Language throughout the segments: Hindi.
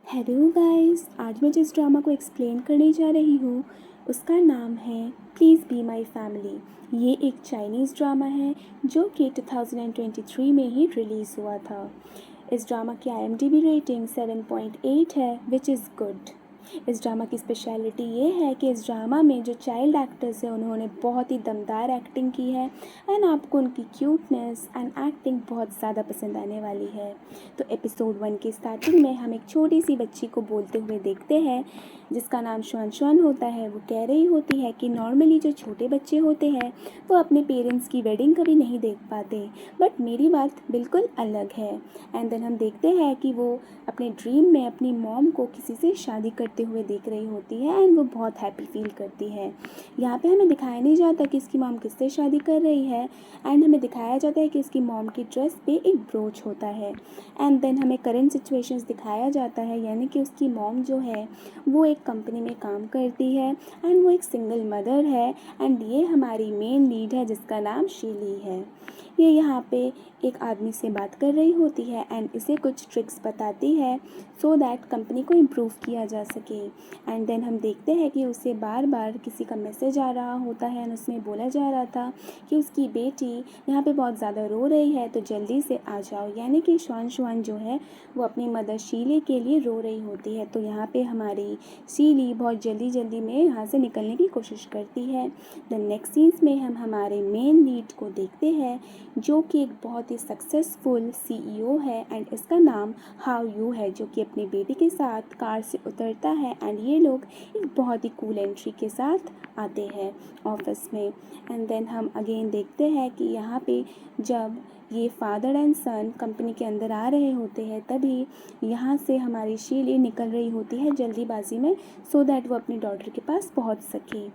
हेलो गाइस, आज मैं जिस ड्रामा को एक्सप्लेन करने जा रही हूँ उसका नाम है प्लीज़ बी माई फैमिली। ये एक चाइनीज़ ड्रामा है जो कि 2023 में ही रिलीज़ हुआ था। इस ड्रामा की IMDb रेटिंग 7.8 है विच इज़ गुड। इस ड्रामा की स्पेशलिटी ये है कि इस ड्रामा में जो चाइल्ड एक्टर्स हैं उन्होंने बहुत ही दमदार एक्टिंग की है एंड आपको उनकी क्यूटनेस एंड एक्टिंग बहुत ज़्यादा पसंद आने वाली है। तो एपिसोड 1 की स्टार्टिंग में हम एक छोटी सी बच्ची को बोलते हुए देखते हैं जिसका नाम शुआन शुआन होता है। वो कह रही होती है कि नॉर्मली जो छोटे बच्चे होते हैं वो अपने पेरेंट्स की वेडिंग कभी नहीं देख पाते, बट मेरी बात बिल्कुल अलग है। एंड देन हम देखते हैं कि वो अपने ड्रीम में अपनी मॉम को किसी से शादी करते हुए देख रही होती है एंड वो बहुत हैप्पी फील करती है। यहाँ पे हमें दिखाया नहीं जाता कि इसकी मॉम किससे शादी कर रही है एंड हमें दिखाया जाता है कि इसकी मॉम की ड्रेस पे एक ब्रोच होता है। एंड देन हमें करंट सिचुएशंस दिखाया जाता है, यानी कि उसकी मॉम जो है वो एक कंपनी में काम करती है एंड वो एक सिंगल मदर है एंड ये हमारी मेन लीड है जिसका नाम शीली है। ये यहाँ पे एक आदमी से बात कर रही होती है एंड इसे कुछ ट्रिक्स बताती है सो दैट कंपनी को इम्प्रूव किया जा सके। एंड देन हम देखते हैं कि उसे बार बार किसी का मैसेज आ रहा होता है एंड उसमें बोला जा रहा था कि उसकी बेटी यहाँ पे बहुत ज़्यादा रो रही है तो जल्दी से आ जाओ, यानी कि शुआन शुआन जो है वो अपनी मदर शीली के लिए रो रही होती है। तो यहाँ पे हमारी शीली बहुत जल्दी जल्दी में यहाँ से निकलने की कोशिश करती है। द नेक्स्ट सीन्स में हम हमारे मेन लीड को देखते हैं जो कि एक बहुत ही सक्सेसफुल CEO है एंड इसका नाम हाउ यू है, जो कि अपनी बेटी के साथ कार से उतरता है एंड ये लोग एक बहुत ही कूल एंट्री के साथ आते हैं ऑफिस में। एंड देन हम अगेन देखते हैं कि यहाँ पे जब ये फादर एंड सन कंपनी के अंदर आ रहे होते हैं तभी यहाँ से हमारी शीली निकल रही होती है जल्दीबाजी में सो दैट वो अपनी डॉटर के पास पहुँच सके।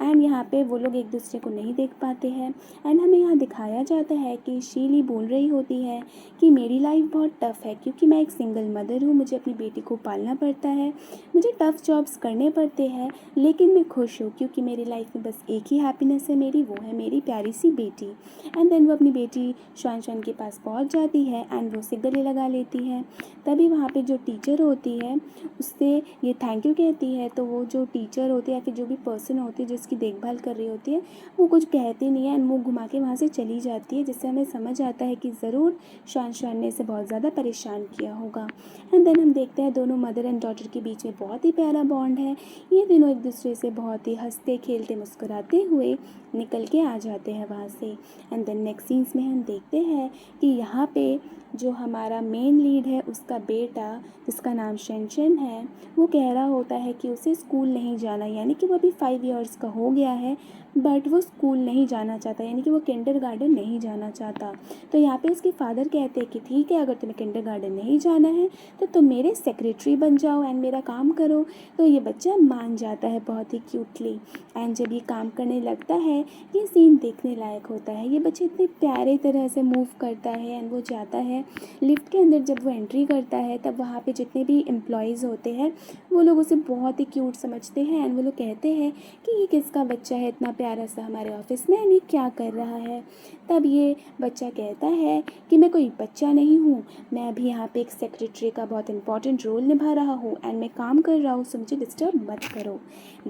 एंड यहाँ पे वो लोग एक दूसरे को नहीं देख पाते हैं एंड हमें यहाँ दिखाया जाता है कि शीली बोल रही होती है कि मेरी लाइफ बहुत टफ़ है क्योंकि मैं एक सिंगल मदर हूँ, मुझे अपनी बेटी को पालना पड़ता है, मुझे टफ़ जॉब्स करने पड़ते हैं, लेकिन मैं खुश हूँ क्योंकि मेरी लाइफ में बस एक ही हैप्पीनेस है मेरी, वो है मेरी प्यारी सी बेटी। एंड देन वो अपनी बेटी शुआन शुआन के पास पहुँच जाती है एंड वो उसे गले लगा लेती है। तभी वहाँ पे जो टीचर होती है उससे ये थैंक यू कहती है, तो वो जो टीचर होती है या फिर जो भी पर्सन होती है जिसकी देखभाल कर रही होती है वो कुछ कहती नहीं है एंड मुँह घुमा के वहाँ से चली जाती है, जिससे हमें समझ आता है कि ज़रूर शुआन शुआन ने इसे बहुत ज़्यादा परेशान किया होगा। एंड देन हम देखते हैं दोनों मदर एंड डॉटर के बीच में बहुत ही प्यारा बॉन्ड है। ये दोनों एक दूसरे से बहुत ही हंसते खेलते मुस्कुराते हुए निकल के आ जाते हैं वहाँ से। एंड देन नेक्स्ट सीन्स में हम देखते हैं कि यहाँ पे जो हमारा मेन लीड है उसका बेटा जिसका नाम शेनशन है वो कह रहा होता है कि उसे स्कूल नहीं जाना, यानी कि वो अभी 5 इयर्स का हो गया है बट वो स्कूल नहीं जाना चाहता, यानी कि वो किंडरगार्टन नहीं जाना चाहता। तो यहाँ पे उसके फादर कहते हैं कि ठीक है, अगर तुम्हें किंडरगार्टन नहीं जाना है तो तुम मेरे सेक्रेटरी बन जाओ एंड मेरा काम करो। तो ये बच्चा मान जाता है बहुत ही क्यूटली एंड जब ये काम करने लगता है ये सीन देखने लायक होता है। ये बच्चा इतने प्यारे तरह से मूव करता है एंड वो जाता है लिफ्ट के अंदर, जब वो एंट्री करता है तब वहाँ पे जितने भी एम्प्लॉयज़ होते हैं वो लोग उसे बहुत ही क्यूट समझते हैं एंड वो लोग कहते हैं कि ये किसका बच्चा है इतना प्यारा सा हमारे ऑफिस में एंड ये क्या कर रहा है। तब ये बच्चा कहता है कि मैं कोई बच्चा नहीं हूँ, मैं अभी यहाँ पे एक सेक्रेटरी का बहुत इंपॉर्टेंट रोल निभा रहा हूँ एंड मैं काम कर रहा हूँ, सो मुझे डिस्टर्ब मत करो।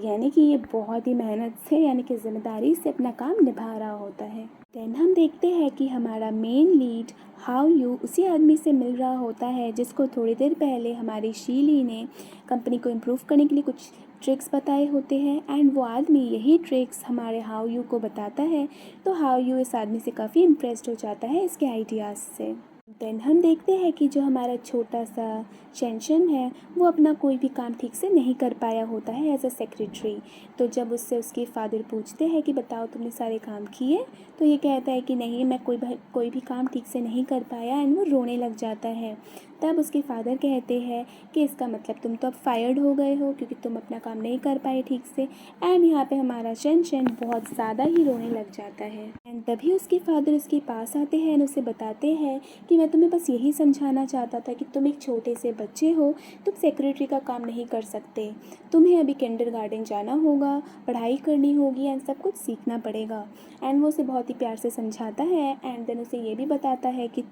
यानी कि ये बहुत ही मेहनत से यानी कि जिम्मेदारी से अपना काम निभा रहा होता है। देन हम देखते हैं कि हमारा मेन लीड हाउ यू उसी आदमी से मिल रहा होता है जिसको थोड़ी देर पहले हमारी शीली ने कंपनी को इम्प्रूव करने के लिए कुछ ट्रिक्स बताए होते हैं एंड वो आदमी यही ट्रिक्स हमारे हाउ यू को बताता है। तो हाउ यू इस आदमी से काफ़ी इम्प्रेस्ड हो जाता है इसके आइडियाज़ से। देन हम देखते हैं कि जो हमारा छोटा सा शेनशन है वो अपना कोई भी काम ठीक से नहीं कर पाया होता है एज अ सेक्रेटरी। तो जब उससे उसके फादर पूछते हैं कि बताओ तुमने सारे काम किए, तो ये कहता है कि नहीं, मैं कोई भी काम ठीक से नहीं कर पाया एंड वो रोने लग जाता है। तब उसके फादर कहते हैं कि इसका मतलब तुम तो अब फायर्ड हो गए हो क्योंकि तुम अपना काम नहीं कर पाए ठीक से। एंड यहाँ पे हमारा शेनशन बहुत ज़्यादा ही रोने लग जाता है। एंड तभी उसके फादर उसके पास आते हैं और उसे बताते हैं कि मैं तुम्हें बस यही समझाना चाहता था कि तुम एक छोटे से बच्चे हो, तुम सेक्रेटरी का काम नहीं कर सकते, तुम्हें अभी किंडरगार्टन जाना होगा, पढ़ाई करनी होगी एंड सब कुछ सीखना पड़ेगा। एंड वो उसे बहुत ही प्यार से समझाता है एंड देन उसे ये भी बताता है कि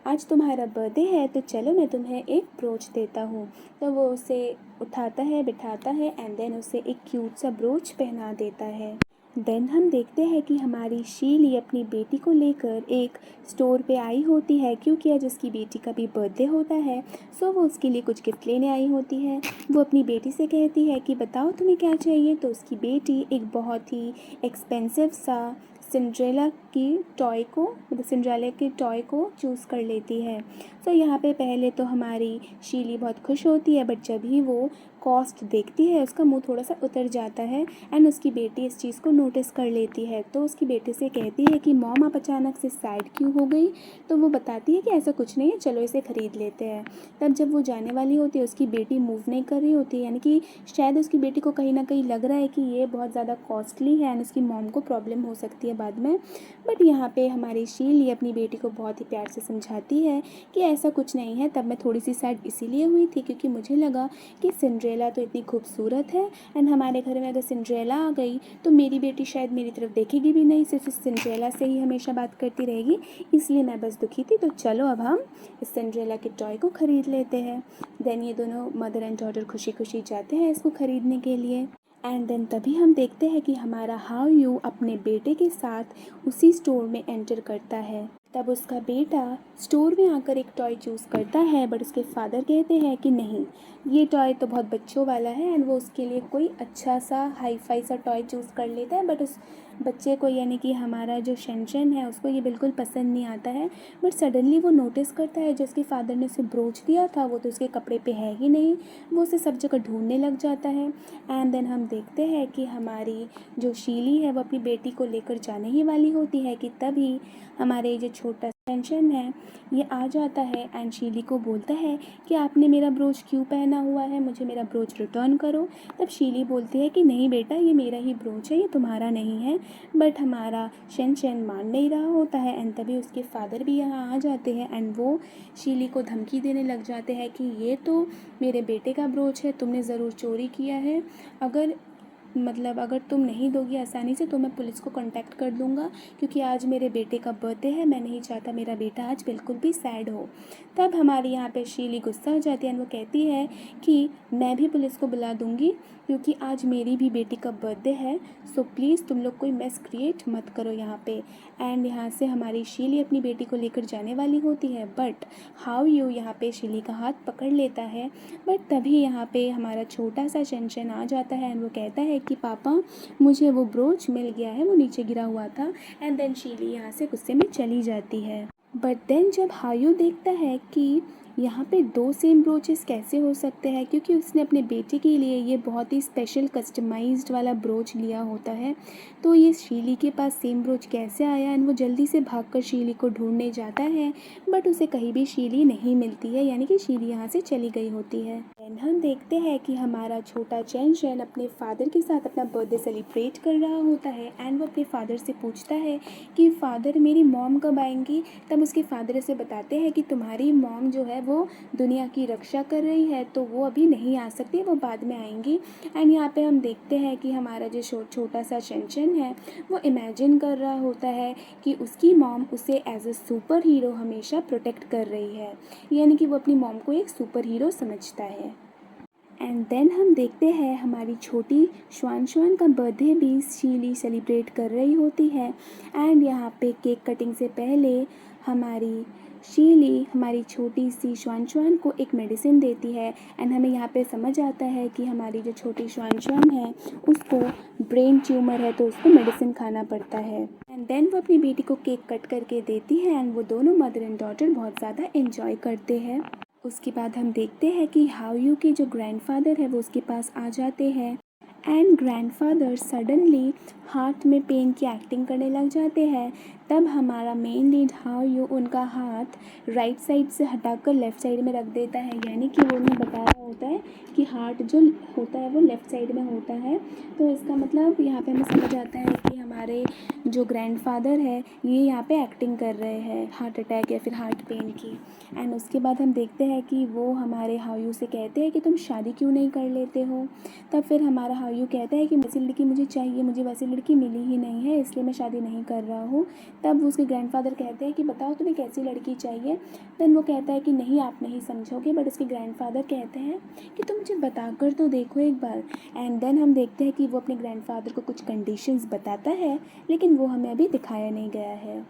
आज तुम्हारा बर्थडे है तो चलो मैं तुम्हें एक ब्रोच देता हूँ। तो वो उसे उठाता है, बिठाता है एंड देन उसे एक क्यूट सा ब्रोच पहना देता है। देन हम देखते हैं कि हमारी शीली अपनी बेटी को लेकर एक स्टोर पे आई होती है क्योंकि आज उसकी बेटी का भी बर्थडे होता है। सो वो उसके लिए कुछ गिफ्ट लेने आई होती है। वो अपनी बेटी से कहती है कि बताओ तुम्हें क्या चाहिए। तो उसकी बेटी एक बहुत ही एक्सपेंसिव सा सिंड्रेला के टॉय को चूज़ कर लेती है। सो यहाँ पे पहले तो हमारी शीली बहुत खुश होती है, बट जब ही वो कॉस्ट देखती है उसका मुंह थोड़ा सा उतर जाता है एंड उसकी बेटी इस चीज़ को नोटिस कर लेती है। तो उसकी बेटी से कहती है कि मॉम आप अचानक से सैड क्यों हो गई। तो वो बताती है कि ऐसा कुछ नहीं है, चलो इसे ख़रीद लेते हैं। तब जब वो जाने वाली होती है उसकी बेटी मूव नहीं कर रही होती है, यानी कि शायद उसकी बेटी को कहीं ना कहीं लग रहा है कि ये बहुत ज़्यादा कॉस्टली है एंड उसकी मॉम को प्रॉब्लम हो सकती है बाद में। बट यहाँ पे हमारी शीली अपनी बेटी को बहुत ही प्यार से समझाती है कि ऐसा कुछ नहीं है। तब मैं थोड़ी सी सैड इसीलिए हुई थी क्योंकि मुझे लगा कि सिंड्रेला तो इतनी खूबसूरत है एंड हमारे घर में अगर सिंड्रेला आ गई तो मेरी बेटी शायद मेरी तरफ देखेगी भी नहीं, सिर्फ इस सिंड्रेला से ही हमेशा बात करती रहेगी, इसलिए मैं बस दुखी थी। तो चलो अब हम इस सिंड्रेला के टॉय को ख़रीद लेते हैं। देन ये दोनों मदर एंड डॉटर खुशी खुशी जाते हैं इसको ख़रीदने के लिए। एंड देन तभी हम देखते हैं कि हमारा हाउ यू अपने बेटे के साथ उसी स्टोर में एंटर करता है। तब उसका बेटा स्टोर में आकर एक टॉय चूज़ करता है, बट उसके फादर कहते हैं कि नहीं, ये टॉय तो बहुत बच्चों वाला है एंड वो उसके लिए कोई अच्छा सा हाई फाई सा टॉय चूज़ कर लेता है। बट उस बच्चे को यानी कि हमारा जो शेनशन है उसको ये बिल्कुल पसंद नहीं आता है। बट सडनली वो नोटिस करता है जो उसके फादर ने उसे ब्रोच दिया था वो तो उसके कपड़े पे है ही नहीं। वो उसे सब जगह ढूंढने लग जाता है। एंड देन हम देखते हैं कि हमारी जो शीली है वो अपनी बेटी को लेकर जाने ही वाली होती है कि तभी हमारे जो छोटा टेंशन है ये आ जाता है एंड शीली को बोलता है कि आपने मेरा ब्रोच क्यों पहना हुआ है, मुझे मेरा ब्रोच रिटर्न करो। तब शीली बोलती है कि नहीं बेटा, ये मेरा ही ब्रोच है, ये तुम्हारा नहीं है। बट हमारा शेन मान नहीं रहा होता है एंड तभी उसके फादर भी यहाँ आ जाते हैं एंड वो शीली को धमकी देने लग जाते हैं कि ये तो मेरे बेटे का ब्रोच है, तुमने ज़रूर चोरी किया है। अगर तुम नहीं दोगी आसानी से तो मैं पुलिस को कांटेक्ट कर दूँगा क्योंकि आज मेरे बेटे का बर्थडे है, मैं नहीं चाहता मेरा बेटा आज बिल्कुल भी सैड हो। तब हमारे यहाँ पे शीली गुस्सा हो जाती है एंड वो कहती है कि मैं भी पुलिस को बुला दूँगी क्योंकि आज मेरी भी बेटी का बर्थडे है। सो प्लीज़ तुम लोग कोई मेस क्रिएट मत करो यहाँ पे। एंड यहाँ से हमारी शीली अपनी बेटी को लेकर जाने वाली होती है, बट हाउ यू यहाँ पे शीली का हाथ पकड़ लेता है। बट तभी यहाँ पे हमारा छोटा सा शेनशन आ जाता है एंड वो कहता है कि पापा मुझे वो ब्रोच मिल गया है, वो नीचे गिरा हुआ था। एंड देन शीली यहाँ से गुस्से में चली जाती है। बट देन जब हायू देखता है कि यहाँ पे दो सेम ब्रोचेस कैसे हो सकते हैं क्योंकि उसने अपने बेटे के लिए ये बहुत ही स्पेशल कस्टमाइज्ड वाला ब्रोच लिया होता है, तो ये शीली के पास सेम ब्रोच कैसे आया। एंड वो जल्दी से भागकर शीली को ढूंढने जाता है, बट उसे कहीं भी शीली नहीं मिलती है, यानी कि शीली यहाँ से चली गई होती है। एंड हम देखते हैं कि हमारा छोटा चैन अपने फादर के साथ अपना बर्थडे सेलिब्रेट कर रहा होता है एंड वो अपने फादर से पूछता है कि फादर मेरी मॉम कब आएंगी। तब उसके फादर उसे बताते हैं कि तुम्हारी मॉम जो है वो दुनिया की रक्षा कर रही है तो वो अभी नहीं आ सकती, वो बाद में आएंगी। एंड यहाँ पे हम देखते हैं कि हमारा जो छोटा सा शेनशन है वो इमेजिन कर रहा होता है कि उसकी मॉम उसे एज अ सुपर हीरो हमेशा प्रोटेक्ट कर रही है, यानी कि वो अपनी मॉम को एक सुपर हीरो समझता है। एंड देन हम देखते हैं हमारी छोटी श्वान का बर्थडे भी शीली सेलिब्रेट कर रही होती है। एंड यहाँ पे केक कटिंग से पहले हमारी शीली हमारी छोटी सी श्वान को एक मेडिसिन देती है एंड हमें यहाँ पे समझ आता है कि हमारी जो छोटी श्वान है उसको ब्रेन ट्यूमर है तो उसको मेडिसिन खाना पड़ता है। एंड देन वो अपनी बेटी को केक कट करके देती है एंड वो दोनों मदर एंड डॉटर बहुत ज़्यादा एंजॉय करते हैं। उसके बाद हम देखते हैं कि हाउ यू के जो ग्रैंडफादर है वो उसके पास आ जाते हैं एंड ग्रैंडफादर सडनली हाथ में पेन की एक्टिंग करने लग जाते हैं। तब हमारा मेन लीड हाउ यू उनका हाथ राइट साइड से हटाकर लेफ़्ट साइड में रख देता है, यानी कि वो उन्हें बता रहा होता है कि हार्ट जो होता है वो लेफ़्ट साइड में होता है। तो इसका मतलब यहाँ पे हमें समझ आता है कि हमारे जो ग्रैंडफ़ादर है ये यहाँ पे एक्टिंग कर रहे हैं हार्ट अटैक या फिर हार्ट पेन की। एंड उसके बाद हम देखते हैं कि वो हमारे हाउ से कहते हैं कि तुम शादी क्यों नहीं कर लेते हो। तब फिर हमारा हाउ कहता है कि वैसी लड़की मुझे चाहिए, मुझे वैसी लड़की मिली ही नहीं है, इसलिए मैं शादी नहीं कर रहा हूँ। तब उसके ग्रैंडफ़ादर कहते हैं कि बताओ तुम्हें कैसी लड़की चाहिए। देन वो कहता है कि नहीं आप नहीं समझोगे, बट उसके ग्रैंडफ़ादर कहते हैं कि तुम मुझे बता कर तो देखो एक बार। एंड देन हम देखते हैं कि वो अपने ग्रैंडफ़ादर को कुछ कंडीशंस बताता है, लेकिन वो हमें अभी दिखाया नहीं गया है।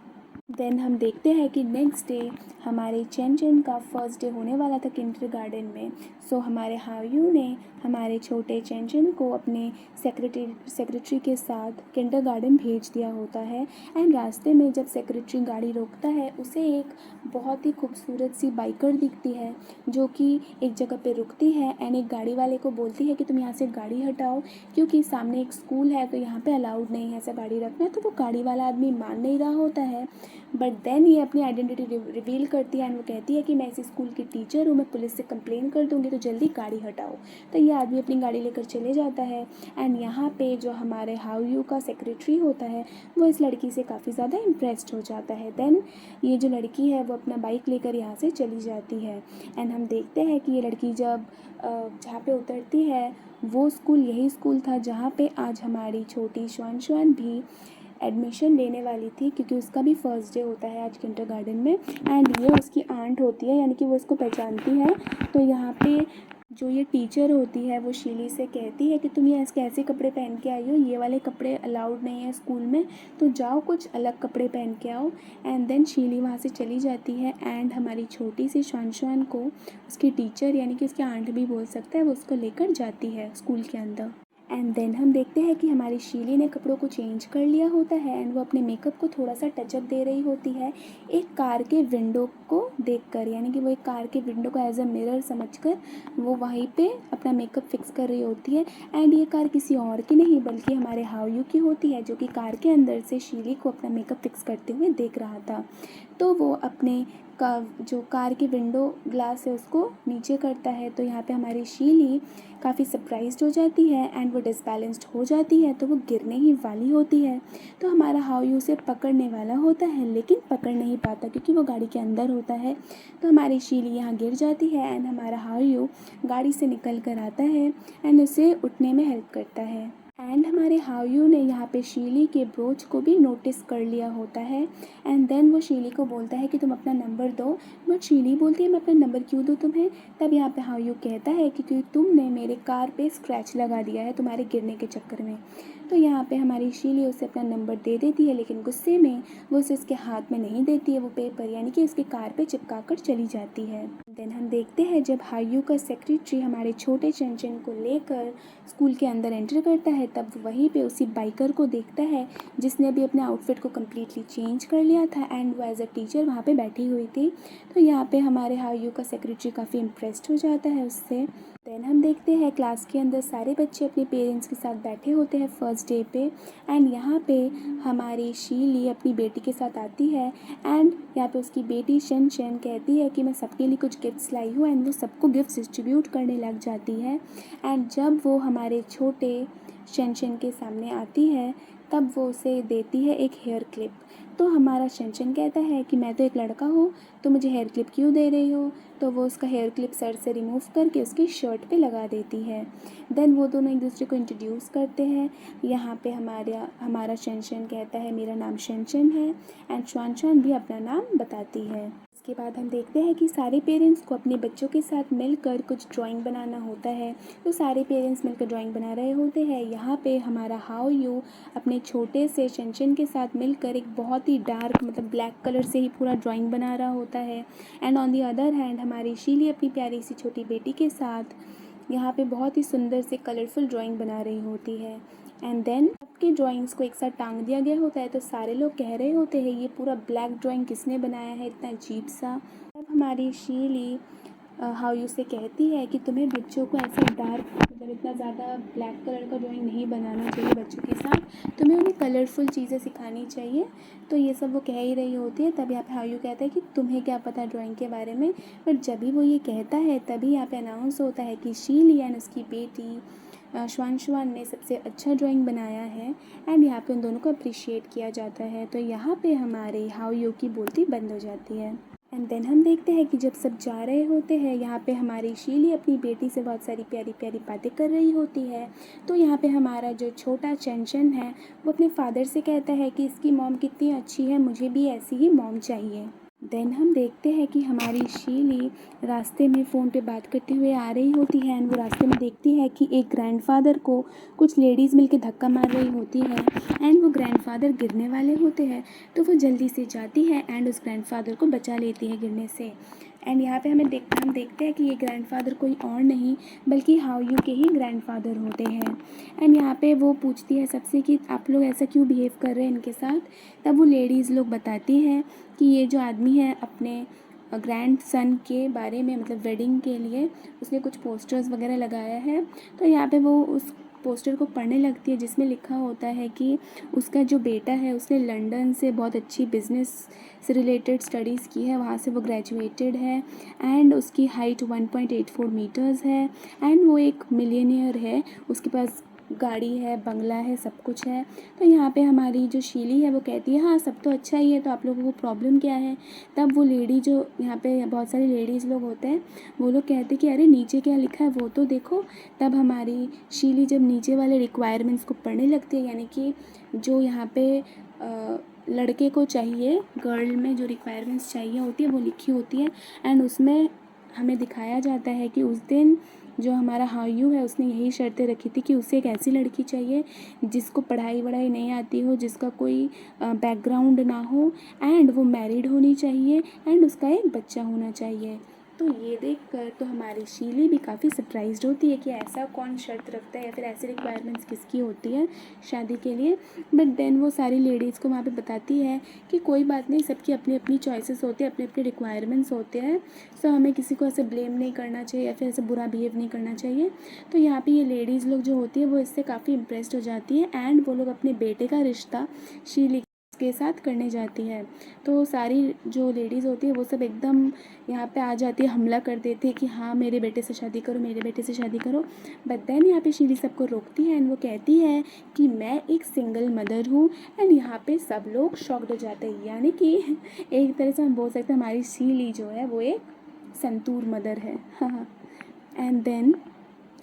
देन हम देखते हैं कि नेक्स्ट डे हमारे चेन चेन का फर्स्ट डे होने वाला था किंडरगार्टन में। सो हमारे हायू ने हमारे छोटे चेन चेन को अपने सेक्रेटरी के साथ किंडरगार्टन भेज दिया होता है। एंड रास्ते में जब सेक्रेटरी गाड़ी रोकता है उसे एक बहुत ही खूबसूरत सी बाइकर दिखती है जो कि एक जगह पे रुकती है एंड एक गाड़ी वाले को बोलती है कि तुम यहाँ से गाड़ी हटाओ, क्योंकि सामने एक स्कूल है तो यहाँ पे अलाउड नहीं है ऐसा गाड़ी रखना। तो वो गाड़ी वाला आदमी मान नहीं रहा होता है, बट देन ये अपनी आइडेंटिटी रिवील करती है एंड वो कहती है कि मैं इस स्कूल की टीचर हूँ, मैं पुलिस से कंप्लेन कर दूँगी, तो जल्दी गाड़ी हटाओ। तो ये आदमी अपनी गाड़ी लेकर चले जाता है। एंड यहाँ पे जो हमारे हाउ का सेक्रेटरी होता है वो इस लड़की से काफ़ी ज़्यादा इम्प्रेस्ड हो जाता है। देन ये जो लड़की है वो अपना बाइक लेकर यहाँ से चली जाती है। एंड हम देखते हैं कि ये लड़की जब जहाँ पे उतरती है वो स्कूल यही स्कूल था जहाँ पे आज हमारी छोटी श्वान भी एडमिशन लेने वाली थी, क्योंकि उसका भी फर्स्ट डे होता है आज किंडरगार्टन में। एंड ये उसकी आंट होती है, यानी कि वो उसको पहचानती है। तो यहाँ पे जो ये टीचर होती है वो शीली से कहती है कि तुम ये कैसे कपड़े पहन के आई हो, ये वाले कपड़े अलाउड नहीं है स्कूल में, तो जाओ कुछ अलग कपड़े पहन के आओ। एंड देन शीली वहाँ से चली जाती है एंड हमारी छोटी सी शान को उसकी टीचर यानी कि उसकी आंट भी बोल सकता है वो उसको लेकर जाती है स्कूल के अंदर। एंड देन हम देखते हैं कि हमारी शीली ने कपड़ों को चेंज कर लिया होता है एंड वो अपने मेकअप को थोड़ा सा टचअप दे रही होती है एक कार के विंडो को देखकर, यानी कि वो एक कार के विंडो को एज अ मिरर समझकर वो वहीं पे अपना मेकअप फिक्स कर रही होती है। एंड ये कार किसी और की नहीं बल्कि हमारे हाउ की होती है, जो कि कार के अंदर से शीली को अपना मेकअप फिक्स करते हुए देख रहा था। तो वो अपने का जो कार की विंडो ग्लास है उसको नीचे करता है। तो यहाँ पे हमारी शीली काफ़ी सरप्राइज्ड हो जाती है एंड वो डिसबैलेंस्ड हो जाती है, तो वो गिरने ही वाली होती है। तो हमारा हाउ उसे पकड़ने वाला होता है लेकिन पकड़ नहीं पाता क्योंकि वो गाड़ी के अंदर होता है। तो हमारी शीली यहाँ गिर जाती है एंड हमारा हाउ गाड़ी से निकल कर आता है एंड उसे उठने में हेल्प करता है। एंड हमारे हाउ ने यहाँ पे शीली के ब्रोच को भी नोटिस कर लिया होता है। एंड देन वो शीली को बोलता है कि तुम अपना नंबर दो, बट शीली बोलती है मैं अपना नंबर क्यों दूँ तुम्हें। तब यहाँ पे हाउ कहता है कि क्योंकि तुमने मेरे कार पे स्क्रैच लगा दिया है तुम्हारे गिरने के चक्कर में। तो यहाँ पे हमारी शीली उसे अपना नंबर दे देती है, लेकिन गुस्से में वो उसे उसके हाथ में नहीं देती है वो पेपर, यानी कि उसके कार पे चिपका कर चली जाती है। देन हम देखते हैं जब हायू का सेक्रेटरी हमारे छोटे चंचन को लेकर स्कूल के अंदर एंटर करता है तब वहीं पे उसी बाइकर को देखता है जिसने अभी अपने आउटफिट को कम्प्लीटली चेंज कर लिया था एंड वो एज अ टीचर वहाँ पे बैठी हुई थी। तो यहाँ पे हमारे हायू का सेक्रेटरी काफ़ी इम्प्रेस्ड हो जाता है उससे। देन हम देखते हैं क्लास के अंदर सारे बच्चे अपने पेरेंट्स के साथ बैठे होते हैं फर्स्ट डे पे। एंड यहाँ पे हमारी शीली अपनी बेटी के साथ आती है एंड यहाँ पे उसकी बेटी शन शन कहती है कि मैं सबके लिए कुछ गिफ्ट्स लाई हूँ एंड वो सबको गिफ्ट्स डिस्ट्रीब्यूट करने लग जाती है। एंड जब वो हमारे छोटे शन शन के सामने आती है तब वो उसे देती है एक हेयर क्लिप। तो हमारा शन शन कहता है कि मैं तो एक लड़का हूँ तो मुझे हेयर क्लिप क्यों दे रही हो। तो वो उसका हेयर क्लिप सर से रिमूव करके उसकी शर्ट पे लगा देती है। देन वो दोनों एक दूसरे को इंट्रोड्यूस करते हैं। यहाँ पे हमारा शन शन कहता है मेरा नाम शन शन है एंड श्वान श्वान भी अपना नाम बताती है। इसके बाद हम देखते हैं कि सारे पेरेंट्स को अपने बच्चों के साथ मिलकर कुछ ड्राइंग बनाना होता है। तो सारे पेरेंट्स मिलकर ड्राइंग बना रहे होते हैं। यहाँ पे हमारा हाउ यू अपने छोटे से शनशन के साथ मिलकर एक बहुत ही डार्क मतलब ब्लैक कलर से ही पूरा ड्राइंग बना रहा होता है। And on the other hand हमारी शीली अपनी प्यारी सी छोटी बेटी के साथ यहाँ पे बहुत ही सुंदर से कलरफुल ड्राइंग बना रही होती है। एंड देन सबके ड्राइंग्स को एक साथ टांग दिया गया होता है। तो सारे लोग कह रहे होते हैं ये पूरा ब्लैक ड्राइंग किसने बनाया है इतना अजीब सा। तब हमारी शीली हाउ से कहती है कि तुम्हें बच्चों को ऐसा डार्क मतलब इतना ज़्यादा ब्लैक कलर का ड्राइंग नहीं बनाना चाहिए बच्चों के साथ, तुम्हें उन्हें कलरफुल चीज़ें सिखानी चाहिए। तो ये सब वो कह ही रही होती है। तब यहाँ पे हाउ कहता है कि तुम्हें क्या पता ड्राइंग के बारे में। बट जब भी वो ये कहता है तभी यहाँ पे अनाउंस होता है कि शी लियान उसकी बेटी श्वान ने सबसे अच्छा ड्राइंग बनाया है। एंड यहाँ पे उन दोनों को अप्रिशिएट किया जाता है। तो यहाँ पे हमारे हाउ की बोलती बंद हो जाती है। एंड देन हम देखते हैं कि जब सब जा रहे होते हैं, यहाँ पे हमारी शीली अपनी बेटी से बहुत सारी प्यारी प्यारी बातें कर रही होती है। तो यहाँ पे हमारा जो छोटा चंचन है वो अपने फादर से कहता है कि इसकी मॉम कितनी अच्छी है, मुझे भी ऐसी ही मॉम चाहिए। देन हम देखते हैं कि हमारी शीली रास्ते में फ़ोन पे बात करते हुए आ रही होती है। एंड वो रास्ते में देखती है कि एक ग्रैंडफ़ादर को कुछ लेडीज़ मिलके धक्का मार रही होती है। एंड वो ग्रैंडफ़ादर गिरने वाले होते हैं, तो वो जल्दी से जाती है एंड उस ग्रैंडफ़ादर को बचा लेती है गिरने से। एंड यहाँ पे हम देखते हैं कि ये ग्रैंडफ़ादर कोई और नहीं बल्कि हाउ के ही ग्रैंडफ़ादर होते हैं। एंड यहाँ पे वो पूछती है सबसे कि आप लोग ऐसा क्यों बिहेव कर रहे हैं इनके साथ। तब वो लेडीज़ लोग बताती हैं कि ये जो आदमी है अपने ग्रैंड सन के बारे में मतलब वेडिंग के लिए उसने कुछ पोस्टर्स वगैरह लगाया है। तो यहाँ पे वो उस पोस्टर को पढ़ने लगती है जिसमें लिखा होता है कि उसका जो बेटा है उसने लंदन से बहुत अच्छी बिज़नेस से रिलेटेड स्टडीज़ की है, वहाँ से वो ग्रेजुएटेड है। एंड उसकी हाइट 1.84 मीटर्स है। एंड वो एक मिलियनियर है, उसके पास गाड़ी है, बंगला है, सब कुछ है। तो यहाँ पे हमारी जो शीली है वो कहती है हाँ सब तो अच्छा ही है, तो आप लोगों को प्रॉब्लम क्या है। तब वो लेडी जो यहाँ पे बहुत सारे लेडीज़ लोग होते हैं वो लोग कहते हैं कि अरे नीचे क्या लिखा है वो तो देखो। तब हमारी शीली जब नीचे वाले रिक्वायरमेंट्स को पढ़ने लगती है, यानी कि जो यहाँ पे लड़के को चाहिए, गर्ल में जो रिक्वायरमेंट्स चाहिए होती है वो लिखी होती है। एंड उसमें हमें दिखाया जाता है कि उस दिन जो हमारा हाउ है उसने यही शर्तें रखी थी कि उसे एक ऐसी लड़की चाहिए जिसको पढ़ाई वढ़ाई नहीं आती हो, जिसका कोई बैकग्राउंड ना हो, एंड वो मैरिड होनी चाहिए, एंड उसका एक बच्चा होना चाहिए। तो ये देखकर तो हमारी शीली भी काफ़ी सरप्राइज्ड होती है कि ऐसा कौन शर्त रखता है या फिर ऐसी रिक्वायरमेंट्स किसकी होती है शादी के लिए। बट देन वो सारी लेडीज़ को वहाँ पे बताती है कि कोई बात नहीं, सबकी अपनी अपनी चॉइसेस होती है, अपने अपने रिक्वायरमेंट्स होते हैं। सो हमें किसी को ऐसे ब्लेम नहीं करना चाहिए या फिर ऐसे बुरा बिहेव नहीं करना चाहिए। तो यहाँ पे ये लेडीज़ लोग जो होती है वो इससे काफ़ी इम्प्रेस्ड हो जाती है। एंड वो लोग अपने बेटे का रिश्ता शीली के साथ करने जाती है। तो सारी जो लेडीज़ होती है वो सब एकदम यहाँ पे आ जाती है, हमला कर देती है कि हाँ मेरे बेटे से शादी करो, मेरे बेटे से शादी करो। बट देन यहाँ पे शीली सबको रोकती है एंड वो कहती है कि मैं एक सिंगल मदर हूँ। एंड यहाँ पे सब लोग शॉक्ड हो जाते हैं, यानी कि एक तरह से हम बोल सकते हैं हमारी शीली जो है वो एक संतूर मदर है। हाँ। एंड देन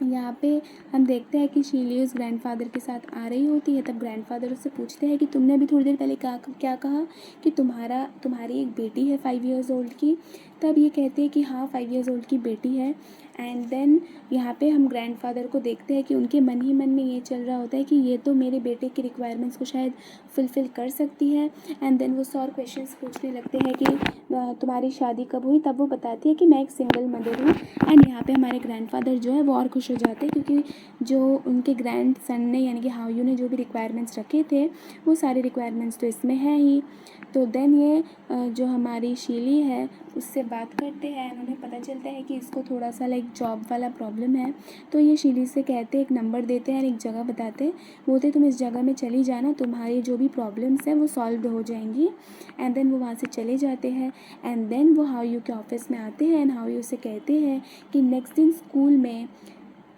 यहाँ पे हम देखते हैं कि शीली उस ग्रैंडफादर के साथ आ रही होती है। तब ग्रैंडफादर उससे पूछते हैं कि तुमने अभी थोड़ी देर पहले क्या कहा कि तुम्हारी एक बेटी है 5 ईयर्स ओल्ड की। तब ये कहते हैं कि हाँ 5 ईयर्स ओल्ड की बेटी है। एंड देन यहाँ पे हम ग्रैंडफादर को देखते हैं कि उनके मन ही मन में ये चल रहा होता है कि ये तो मेरे बेटे की रिक्वायरमेंट्स को शायद फुलफ़िल कर सकती है। एंड देन वो 100 क्वेश्चंस पूछने लगते हैं कि तुम्हारी शादी कब हुई। तब वो बताती है कि मैं एक सिंगल मदर हूँ। एंड यहाँ पे हमारे ग्रैंडफादर जो है वो और खुश हो जाते हैं क्योंकि जो उनके ग्रैंड सन ने यानी कि हाउ ने जो भी रिक्वायरमेंट्स रखे थे वो सारे रिक्वायरमेंट्स तो इसमें हैं ही। तो देन ये जो हमारी शीली है उससे बात करते हैं। उन्हें पता चलता है कि इसको थोड़ा सा लाइक जॉब वाला प्रॉब्लम है। तो ये शीली से कहते एक नंबर देते हैं और एक जगह बताते हैं, बोलते तुम इस जगह में चली जाना, तुम्हारी जो भी प्रॉब्लम्स हैं वो सॉल्व हो जाएंगी। एंड देन वो वहाँ से चले जाते हैं। एंड देन वो हाउ के ऑफिस में आते हैं एंड हाउ से कहते हैं कि नेक्स्ट दिन स्कूल में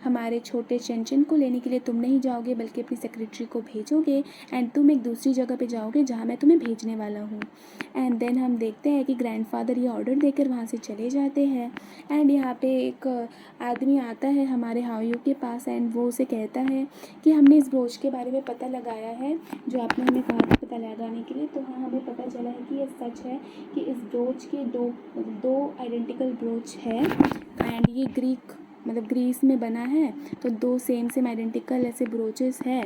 हमारे छोटे चंचन को लेने के लिए तुम नहीं जाओगे बल्कि अपनी सेक्रेटरी को भेजोगे। एंड तुम एक दूसरी जगह पे जाओगे जहाँ मैं तुम्हें भेजने वाला हूँ। एंड देन हम देखते हैं कि ग्रैंडफादर ये ऑर्डर देकर वहाँ से चले जाते हैं। एंड यहाँ पे एक आदमी आता है हमारे हाउ के पास एंड वो उसे कहता है कि हमने इस ब्रोच के बारे में पता लगाया है जो आपने हमें कहा था पता लगाने के लिए। तो हाँ हमें पता चला है कि ये सच है कि इस ब्रोच के दो आइडेंटिकल ब्रोच है। एंड ये ग्रीस में बना है, तो 2 सेम आइडेंटिकल ऐसे ब्रोचेस है।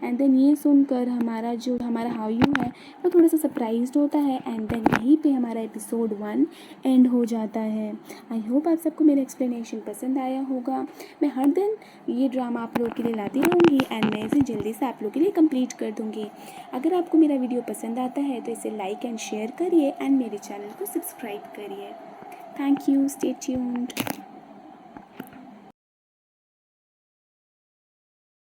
एंड देन ये सुनकर हमारा हाउ है वो थोड़ा सा सरप्राइज्ड होता है। एंड देन यहीं पे हमारा एपिसोड 1 एंड हो जाता है। आई होप आप सबको मेरा एक्सप्लेनेशन पसंद आया होगा। मैं हर दिन ये ड्रामा आप लोगों के लिए लाती रहूँगी एंड मैं इसे जल्दी से आप लोगों के लिए कंप्लीट कर दूँगी। अगर आपको मेरा वीडियो पसंद आता है तो इसे लाइक एंड शेयर करिए एंड मेरे चैनल को सब्सक्राइब करिए। Thank you. Stay tuned.